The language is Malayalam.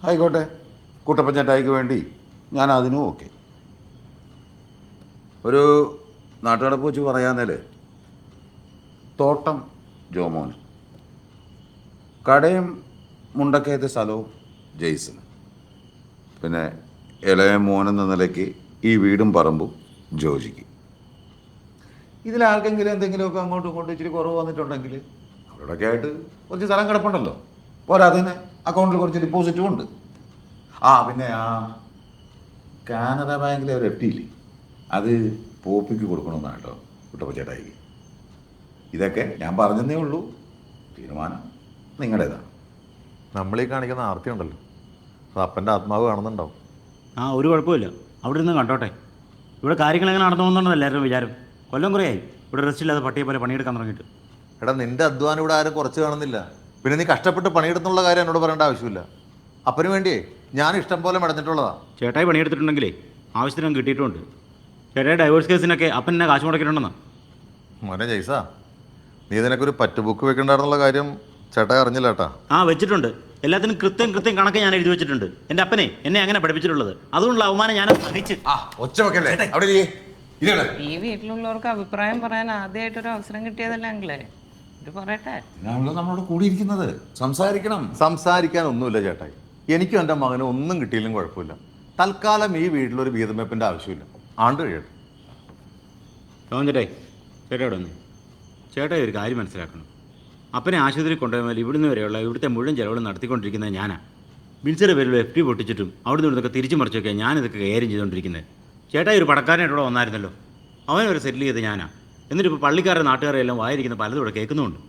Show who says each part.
Speaker 1: ആയിക്കോട്ടെ, കുട്ടപ്പൻ വേണ്ടി ഞാൻ അതിനും ഓക്കെ. ഒരു നാട്ടുകടപ്പ് വെച്ച് പറയാന്നേൽ തോട്ടം ജോമോന്, കടയും മുണ്ടക്കയത്തെ സ്ഥലവും ജെയ്സന്, പിന്നെ ഇളയ മോനെന്ന നിലയ്ക്ക് ഈ വീടും പറമ്പും ജോജിക്ക്. ഇതിലാർക്കെങ്കിലും എന്തെങ്കിലുമൊക്കെ അങ്ങോട്ടും ഇങ്ങോട്ടും ഇച്ചിരി കുറവ് വന്നിട്ടുണ്ടെങ്കിൽ അവരോടൊക്കെ ആയിട്ട് കുറച്ച് സ്ഥലം കിടപ്പുണ്ടല്ലോ, പോരാതിന് അക്കൗണ്ടിൽ കുറച്ച് ഡിപ്പോസിറ്റും ഉണ്ട്. പിന്നെ കാനറ ബാങ്കിലെ ഒരു FD ഇല്ലേ, അത് പോപ്പിക്ക് കൊടുക്കണമെന്നാണ് കേട്ടോ കുട്ടപ്പച്ചേട്ടായിക്ക്. ഇതൊക്കെ ഞാൻ പറഞ്ഞതേ ഉള്ളൂ, തീരുമാനം നിങ്ങളുടേതാണ്.
Speaker 2: നമ്മളീ കാണിക്കുന്ന ആർത്തി ഉണ്ടല്ലോ, അത് അപ്പൻ്റെ ആത്മാവ് കാണുന്നുണ്ടാവും.
Speaker 3: ഒരു കുഴപ്പമില്ല, അവിടെ ഇരുന്ന് കണ്ടോട്ടെ. ഇവിടെ കാര്യങ്ങൾ എങ്ങനെ നടന്നു പോകുന്നുണ്ടെന്ന് എല്ലാവരും വിചാരം. കൊല്ലം കുറയായി ഇവിടെ റെസ്റ്റ് ഇല്ലാതെ പട്ടിയെ പോലെ പണിയെടുക്കാൻ തുടങ്ങിയിട്ട്.
Speaker 2: എടാ, നിന്റെ അധ്വാനം ഇവിടെ ആരും കുറച്ച് കാണുന്നില്ല. പിന്നെ നീ കഷ്ടപ്പെട്ട് പണിയെടുത്തുള്ള കാര്യം എന്നോട് പറയേണ്ട ആവശ്യമില്ല. അപ്പന് വേണ്ടിയേ ഞാൻ ഇഷ്ടം പോലെ മടഞ്ഞിട്ടുള്ളതാ.
Speaker 3: ചേട്ടായി പണിയെടുത്തിട്ടുണ്ടെങ്കിലേ ആവശ്യത്തിനും കിട്ടിയിട്ടുണ്ട്. ചേട്ടായി ഡൈവേഴ്സ് കേസിനൊക്കെ അപ്പൻ എന്നെ കാശ് മുടക്കിയിട്ടുണ്ടെന്നാ.
Speaker 2: മോനെ ജയ്സ, നീ ഇതിനൊക്കെ ഒരു ബുക്ക് വെക്കണ്ടായിരുന്നുള്ള കാര്യം ചേട്ടായി അറിഞ്ഞില്ല കേട്ടാ.
Speaker 3: വെച്ചിട്ടുണ്ട്. എല്ലാത്തിനും കൃത്യം കണക്ക് ഞാൻ എഴുതി വെച്ചിട്ടുണ്ട്. എൻ്റെ അപ്പനെ എന്നെ അങ്ങനെ പഠിപ്പിച്ചിട്ടുള്ളത്. അതുകൊണ്ടുള്ള അവമാനം ഞാൻ സഹിച്ച്.
Speaker 4: ഈ വീട്ടിലുള്ളവർക്ക് അഭിപ്രായം പറയാൻ ആദ്യമായിട്ടൊരു അവസരം കിട്ടിയതല്ലേ അങ്കിളെ, ഇത് പറയട്ടെ.
Speaker 1: നമ്മളോട് കൂടിയിരിക്കുന്നത് സംസാരിക്കണം.
Speaker 2: സംസാരിക്കാൻ ഒന്നുമില്ല ചേട്ടായി. എനിക്കും എൻ്റെ മകനും ഒന്നും കിട്ടിയില്ലെങ്കിൽ കുഴപ്പമില്ല. തൽക്കാലം ഈ വീട്ടിലൊരു വീതം വെപ്പിൻ്റെ ആവശ്യമില്ല. ആണ്ട് കഴിയട്ടെ.
Speaker 3: ചേട്ടായി ഒന്ന് ചേട്ടായി ഒരു കാര്യം മനസ്സിലാക്കണം. അപ്പനെ ആശുപത്രി കൊണ്ടുപോയാൽ ഇവിടുന്ന് വരെയുള്ള ഇവിടുത്തെ മുഴുവൻ ചിലവുകളും നടത്തിക്കൊണ്ടിരിക്കുന്നത് ഞാനാ. ബിൻസിയുടെ പേരിൽ FD പൊട്ടിച്ചിട്ടും അവിടെ നിന്ന് ഇവിടുന്നൊക്കെ തിരിച്ചു മറിച്ചൊക്കെ ഞാനിതൊക്കെ കൈകാര്യം ചെയ്തുകൊണ്ടിരിക്കുന്നത്. ചേട്ടായി ഒരു പടക്കാരനായിട്ട് ഇവിടെ വന്നായിരുന്നല്ലോ, അവനൊരു സെറ്റിൽ ചെയ്ത് ഞാനാ. എന്നിട്ട് ഇപ്പോൾ പള്ളിക്കാരുടെ നാട്ടുകാരെല്ലാം വായിരിക്കുന്ന പലതും ഇവിടെ കേൾക്കുന്നുമുണ്ട്.